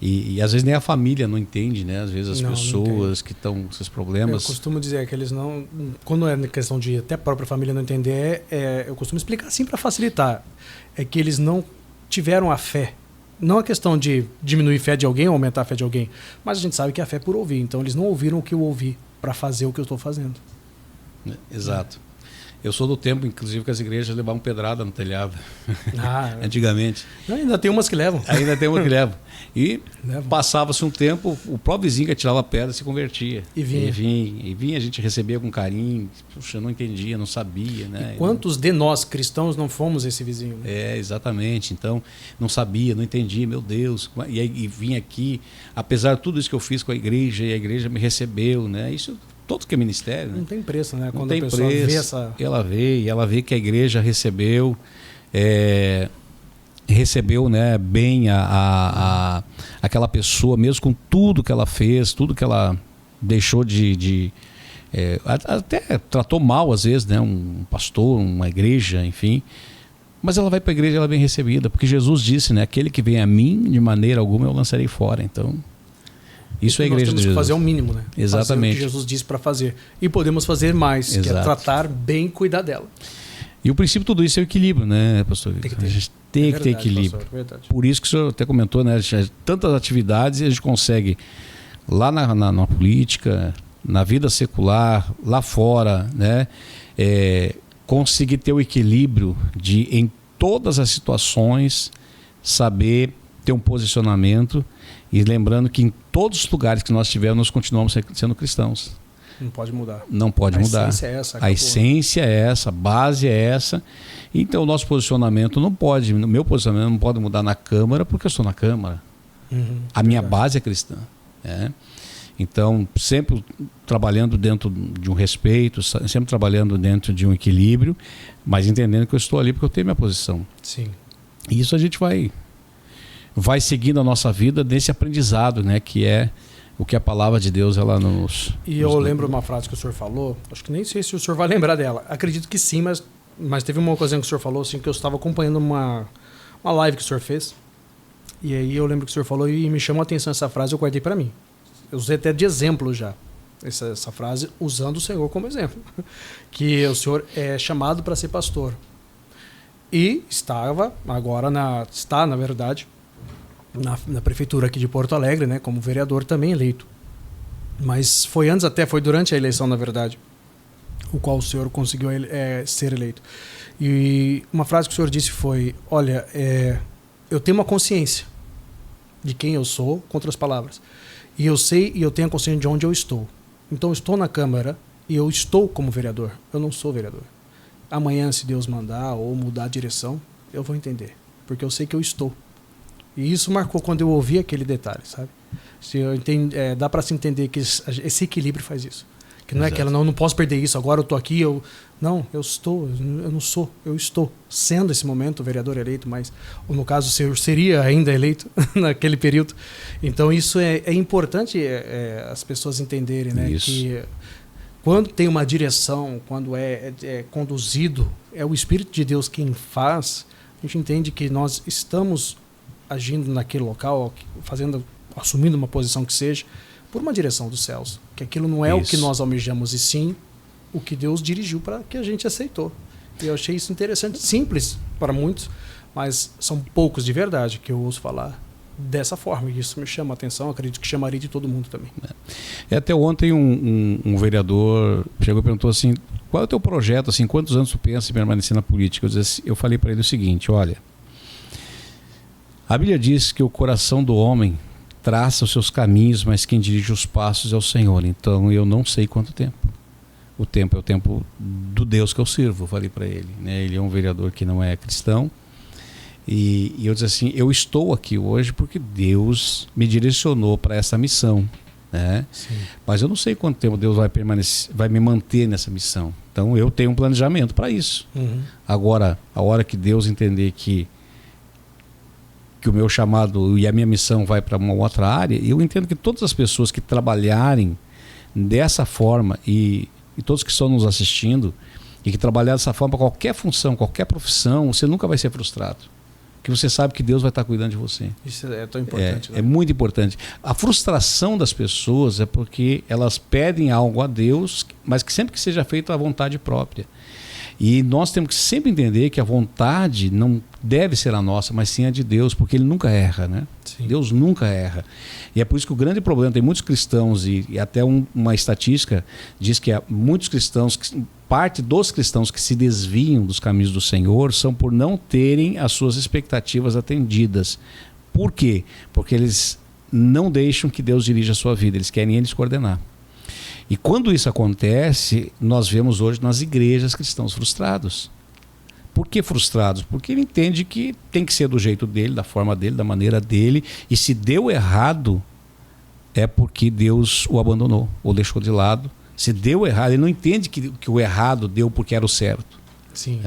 e às vezes nem a família não entende, né? Às vezes as pessoas que estão com esses problemas. Eu costumo dizer que eles não, quando é questão de até a própria família não entender, eu costumo explicar assim para facilitar, é que eles não tiveram a fé. Não é questão de diminuir a fé de alguém ou aumentar a fé de alguém, mas a gente sabe que a fé é por ouvir, então eles não ouviram o que eu ouvi para fazer o que eu estou fazendo. Exato. Eu sou do tempo, inclusive, que as igrejas levavam pedrada no telhado. Antigamente. Ainda tem umas que levam. Ainda tem umas que levam. E passava-se um tempo, o próprio vizinho que atirava pedra se convertia. E vinha, a gente recebia com carinho. Puxa, eu não entendia, não sabia. Né? E quantos de nós, cristãos, não fomos esse vizinho? Né? Exatamente. Então, não sabia, não entendia, meu Deus. E vinha aqui, apesar de tudo isso que eu fiz com a igreja, e a igreja me recebeu, né? Isso todo que é ministério, né? Não tem preço, né? Quando a pessoa vê essa... Ela vê que a igreja recebeu, né, bem aquela pessoa, mesmo com tudo que ela fez, tudo que ela deixou até tratou mal às vezes, né, um pastor, uma igreja, enfim. Mas ela vai para a igreja e ela é bem recebida, porque Jesus disse, né, aquele que vem a mim, de maneira alguma eu lançarei fora. Então... isso é a igreja de Jesus. Nós temos que fazer o mínimo, né? Exatamente. Fazer o que Jesus disse para fazer. E podemos fazer mais, que é tratar bem e cuidar dela. E o princípio de tudo isso é o equilíbrio, né, pastor? A gente tem que ter equilíbrio. Pastor, por isso que o senhor até comentou, né? Tantas atividades e a gente consegue, lá na política, na vida secular, lá fora, né? Conseguir ter o equilíbrio de, em todas as situações, saber ter um posicionamento. E lembrando que em todos os lugares que nós estivermos, nós continuamos sendo cristãos. Não pode mudar. Não pode mudar. A essência é essa. A essência é essa, a base é essa. Então o nosso posicionamento não pode, o meu posicionamento não pode mudar na Câmara, porque eu estou na Câmara. A minha base é cristã. Né? Então, sempre trabalhando dentro de um respeito, sempre trabalhando dentro de um equilíbrio, mas entendendo que eu estou ali porque eu tenho minha posição. Sim. E isso a gente vai vai seguindo a nossa vida nesse aprendizado, né? Que é o que a palavra de Deus ela nos... E eu lembro uma frase que o senhor falou, acho que nem sei se o senhor vai lembrar dela. Acredito que sim, mas teve uma ocasião que o senhor falou assim, que eu estava acompanhando uma live que o senhor fez. E aí eu lembro que o senhor falou e me chamou a atenção essa frase, eu guardei para mim. Eu usei até de exemplo já essa frase, usando o Senhor como exemplo. Que o senhor é chamado para ser pastor. E estava agora está, na verdade, na prefeitura aqui de Porto Alegre, né, como vereador também eleito. Mas foi durante a eleição, na verdade, o qual o senhor conseguiu ser eleito. E uma frase que o senhor disse foi: olha, eu tenho uma consciência de quem eu sou, com outras palavras. E eu sei e eu tenho a consciência de onde eu estou. Então eu estou na Câmara e eu estou como vereador. Eu não sou vereador. Amanhã, se Deus mandar ou mudar a direção, eu vou entender. Porque eu sei que eu estou. E isso marcou quando eu ouvi aquele detalhe, sabe? Dá para se entender que esse equilíbrio faz isso. Que não é aquela, não posso perder isso, agora eu estou aqui, não, eu não sou, eu estou sendo esse momento vereador eleito, mas no caso o senhor seria ainda eleito naquele período. Então isso é importante as pessoas entenderem, né? Isso. Que quando tem uma direção, quando é conduzido, é o Espírito de Deus quem faz, a gente entende que nós estamos agindo naquele local, assumindo uma posição que seja, por uma direção dos céus. Que aquilo não é o que nós almejamos, e sim o que Deus dirigiu para que a gente aceitou. E eu achei isso interessante, simples para muitos, mas são poucos de verdade que eu ouço falar dessa forma. E isso me chama a atenção, acredito que chamaria de todo mundo também. Até ontem um vereador chegou e perguntou assim: qual é o teu projeto? Assim, quantos anos tu pensa em permanecer na política? Eu falei para ele o seguinte: olha, a Bíblia diz que o coração do homem traça os seus caminhos, mas quem dirige os passos é o Senhor. Então eu não sei quanto tempo. O tempo é o tempo do Deus que eu sirvo, eu falei para ele, né? Ele é um vereador que não é cristão. E eu disse assim: eu estou aqui hoje porque Deus me direcionou para essa missão, né? Mas eu não sei quanto tempo Deus vai me manter nessa missão. Então eu tenho um planejamento para isso. Agora, a hora que Deus entender que o meu chamado e a minha missão vai para uma outra área, eu entendo que todas as pessoas que trabalharem dessa forma e todos que estão nos assistindo e que trabalhar dessa forma, qualquer função, qualquer profissão, você nunca vai ser frustrado. Porque você sabe que Deus vai estar cuidando de você. Isso é tão importante. É muito importante. A frustração das pessoas é porque elas pedem algo a Deus, mas que sempre que seja feito à vontade própria. E nós temos que sempre entender que a vontade não deve ser a nossa, mas sim a de Deus, porque Ele nunca erra, né? Sim. Deus nunca erra. E é por isso que o grande problema, tem muitos cristãos, e até uma estatística diz que há muitos cristãos, parte dos cristãos que se desviam dos caminhos do Senhor são por não terem as suas expectativas atendidas. Por quê? Porque eles não deixam que Deus dirija a sua vida, eles querem eles coordenar. E quando isso acontece, nós vemos hoje nas igrejas cristãos frustrados. Por que frustrados? Porque ele entende que tem que ser do jeito dele, da forma dele, da maneira dele, e se deu errado, é porque Deus o abandonou, ou deixou de lado. Se deu errado, ele não entende que o errado deu porque era o certo. Sim.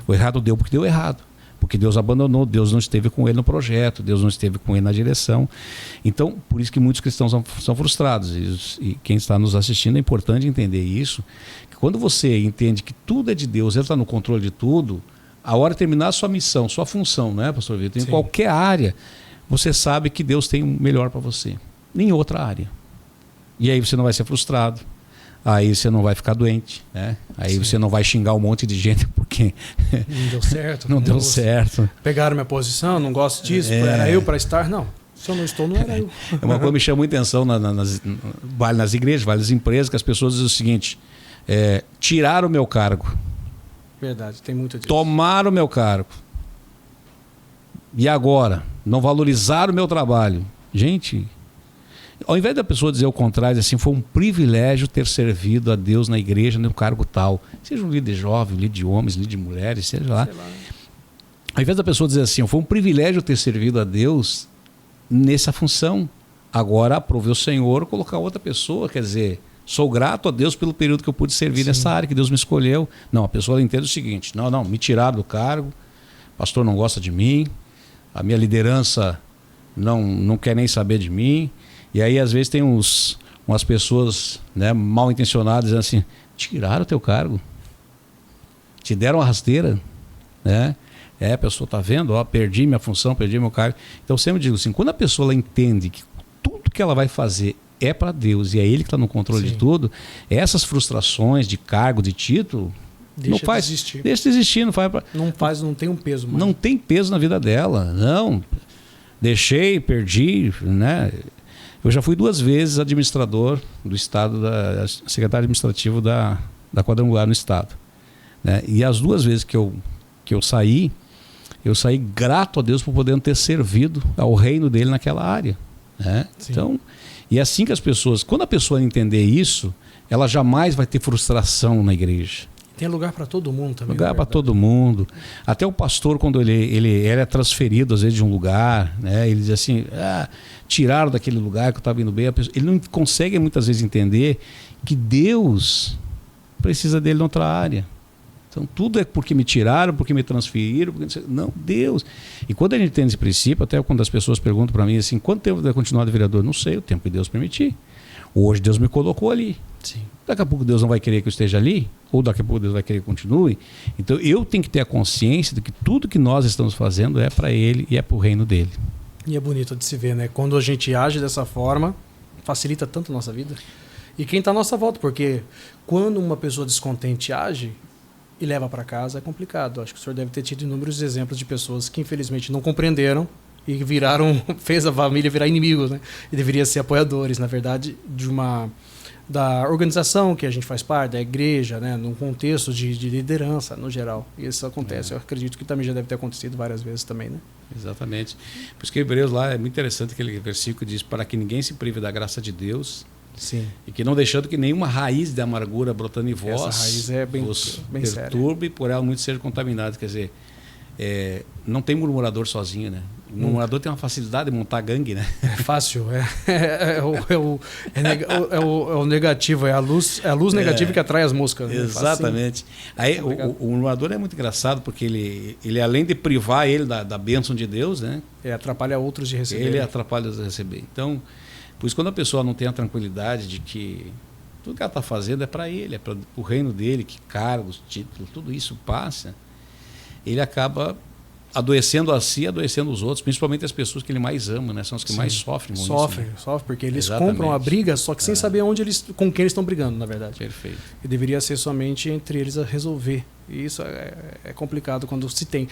O errado deu porque deu errado. Porque Deus abandonou, Deus não esteve com ele no projeto, Deus não esteve com ele na direção. Então, por isso que muitos cristãos são frustrados. E quem está nos assistindo, é importante entender isso, que quando você entende que tudo é de Deus, Ele está no controle de tudo, a hora de terminar a sua missão, sua função, né, pastor Vitor? Em qualquer área, você sabe que Deus tem o melhor para você. Nem outra área. E aí você não vai ser frustrado. Aí você não vai ficar doente, né? Aí você não vai xingar um monte de gente porque não deu certo. não deu certo. Pegaram minha posição, não gosto disso, era eu para estar. Não, se eu não estou, não era eu. É uma coisa que me chama muita atenção nas igrejas, várias empresas, que as pessoas dizem o seguinte: tiraram o meu cargo. Verdade, tem muito disso. Tomaram o meu cargo. E agora? Não valorizaram o meu trabalho. Gente, ao invés da pessoa dizer o contrário, assim, foi um privilégio ter servido a Deus na igreja, no cargo tal. Seja um líder jovem, um líder de homens, um líder de mulheres, seja lá. Ao invés da pessoa dizer assim, foi um privilégio ter servido a Deus nessa função. Agora aprove o Senhor colocar outra pessoa, quer dizer, sou grato a Deus pelo período que eu pude servir nessa área, que Deus me escolheu. Não, a pessoa entende o seguinte: não, me tiraram do cargo, o pastor não gosta de mim, a minha liderança não quer nem saber de mim. E aí, às vezes, tem umas pessoas, né, mal intencionadas dizendo assim: tiraram o teu cargo, te deram uma rasteira, né? A pessoa está vendo, ó, perdi minha função, perdi meu cargo. Então, eu sempre digo assim, quando a pessoa ela entende que tudo que ela vai fazer é para Deus e é Ele que está no controle de tudo, essas frustrações de cargo, de título, deixa de existir, não tem um peso mais. Não tem peso na vida dela, não. Deixei, perdi, né? Eu já fui 2 vezes administrador do Estado, secretário administrativo da Quadrangular no Estado, né? E as 2 vezes que eu saí grato a Deus por poder ter servido ao reino dele naquela área, né? Então, e é assim que as pessoas, quando a pessoa entender isso, ela jamais vai ter frustração na igreja. Tem lugar para todo mundo também. Lugar para todo mundo. Até o pastor, quando ele é transferido, às vezes, de um lugar, né, ele diz assim: tiraram daquele lugar que eu estava indo bem. Ele não consegue, muitas vezes, entender que Deus precisa dele em outra área. Então, tudo é porque me tiraram, porque me transferiram. Não, Deus. E quando a gente tem esse princípio, até quando as pessoas perguntam para mim assim: quanto tempo vai continuar de vereador? Não sei, o tempo que Deus permitir. Hoje Deus me colocou ali. Sim. Daqui a pouco Deus não vai querer que eu esteja ali, ou daqui a pouco Deus vai querer que eu continue. Então eu tenho que ter a consciência de que tudo que nós estamos fazendo é para Ele e é para o reino dele. E é bonito de se ver, né? Quando a gente age dessa forma, facilita tanto a nossa vida. E quem está à nossa volta, porque quando uma pessoa descontente age e leva para casa, é complicado. Acho que o senhor deve ter tido inúmeros exemplos de pessoas que infelizmente não compreenderam e fez a família virar inimigos, né? E deveria ser apoiadores, na verdade, da organização que a gente faz parte, da igreja, né, num contexto de liderança no geral. E isso acontece. Eu acredito que também já deve ter acontecido várias vezes também, né? Exatamente. Por isso que Hebreus lá é muito interessante, aquele versículo que diz: para que ninguém se prive da graça de Deus. Sim. E que não deixando que nenhuma raiz de amargura brotando em vós essa raiz é bem perturbe e por ela muito seja contaminado. Quer dizer, não tem murmurador sozinho, né? O murmurador tem uma facilidade de montar gangue, né? É fácil, é o negativo, é a luz negativa que atrai as moscas. Né? Exatamente. Aí o murmurador é muito engraçado porque ele além de privar ele da bênção de Deus, né? Atrapalha outros de receber. Ele atrapalha os de receber. Então, por isso, quando a pessoa não tem a tranquilidade de que tudo que ela está fazendo é para ele, é para o reino dele, que cargos, títulos, tudo isso passa, ele acaba adoecendo a si, adoecendo os outros, principalmente as pessoas que ele mais ama, né? São os que mais sofrem com isso. Né? Sofrem, porque eles compram a briga, só que sem saber com quem eles estão brigando, na verdade. Perfeito. E deveria ser somente entre eles a resolver. E isso é complicado quando se tem.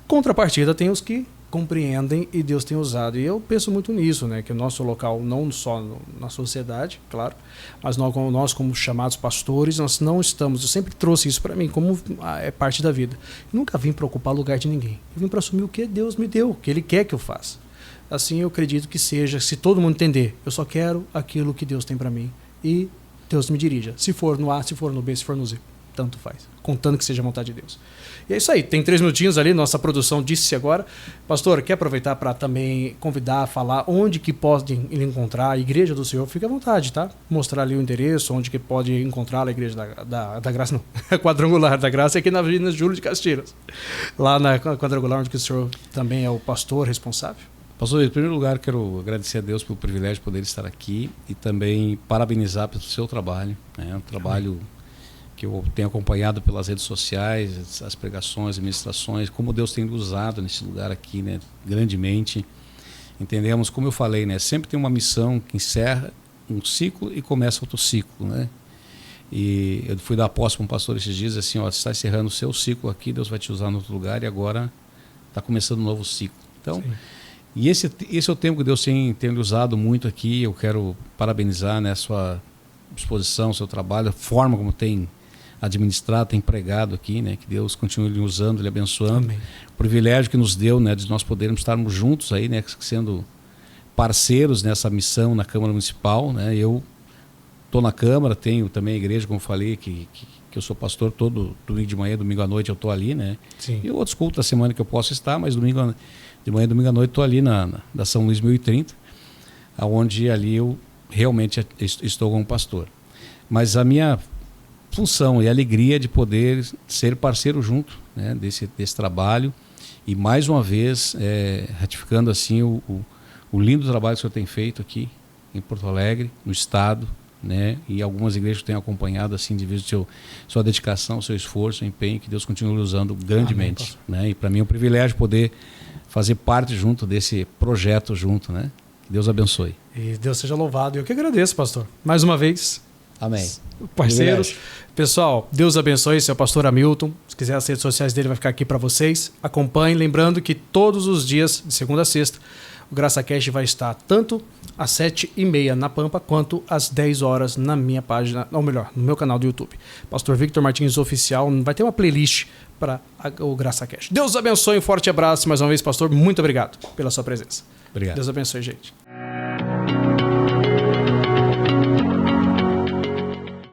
Contrapartida, tem os que compreendem e Deus tem usado. E eu penso muito nisso, né? Que o nosso local, não só na sociedade, claro, mas nós como chamados pastores, nós não estamos. Eu sempre trouxe isso para mim como é parte da vida. Eu nunca vim para ocupar lugar de ninguém. Eu vim para assumir o que Deus me deu, o que Ele quer que eu faça. Assim eu acredito que seja, se todo mundo entender, eu só quero aquilo que Deus tem para mim e Deus me dirija. Se for no A, se for no B, se for no Z, tanto faz. Contando que seja a vontade de Deus. E é isso aí, tem 3 minutinhos ali, nossa produção disse agora. Pastor, quer aproveitar para também convidar, falar onde que podem encontrar a Igreja do Senhor? Fique à vontade, tá? Mostrar ali o endereço, onde que pode encontrar a Igreja da Graça, não, Quadrangular da Graça, aqui na Avenida Júlio de Castilhos. Lá na Quadrangular, onde que o senhor também é o pastor responsável. Pastor, em primeiro lugar, quero agradecer a Deus pelo privilégio de poder estar aqui e também parabenizar pelo seu trabalho. É um trabalho que eu tenho acompanhado pelas redes sociais, as pregações, as ministrações, como Deus tem usado nesse lugar aqui, né, grandemente. Entendemos, como eu falei, né, sempre tem uma missão que encerra um ciclo e começa outro ciclo, né? E eu fui dar posse para um pastor esses dias, assim, ó, você está encerrando o seu ciclo aqui, Deus vai te usar em outro lugar e agora está começando um novo ciclo. Então, sim. E esse é o tempo que Deus tem usado muito aqui. Eu quero parabenizar, né, a sua disposição, o seu trabalho, a forma como tem administrado, tem pregado aqui, né? Que Deus continue lhe usando, lhe abençoando. Amém. O privilégio que nos deu, né, de nós podermos estarmos juntos aí, né, sendo parceiros nessa missão na Câmara Municipal, né? Eu estou na Câmara, tenho também a igreja, como falei, que eu sou pastor todo domingo de manhã, domingo à noite eu estou ali, né? Sim. E outros cultos da semana que eu posso estar, mas domingo de manhã, domingo à noite estou ali da São Luís 1030, onde ali eu realmente estou como pastor. Mas a minha função e alegria de poder ser parceiro junto, né, desse trabalho e mais uma vez ratificando assim o lindo trabalho que o senhor tem feito aqui em Porto Alegre, no estado, né? E algumas igrejas que têm acompanhado assim, devido sua dedicação, seu esforço, seu empenho, que Deus continue usando grandemente. Amém, né? E para mim é um privilégio poder fazer parte junto desse projeto junto, né? Que Deus abençoe. E Deus seja louvado. Eu que agradeço, pastor. Mais uma vez. Amém. Parceiros. Pessoal, Deus abençoe. Esse é o pastor Hamilton. Se quiser, as redes sociais dele vai ficar aqui para vocês. Acompanhem. Lembrando que todos os dias, de segunda a sexta, o GraçaCast vai estar tanto às 7h30 na Pampa, quanto às 10 horas na minha página, ou melhor, no meu canal do YouTube. Pastor Victor Martins Oficial. Vai ter uma playlist para o GraçaCast. Deus abençoe. Um forte abraço. Mais uma vez, pastor, muito obrigado pela sua presença. Obrigado. Deus abençoe, gente.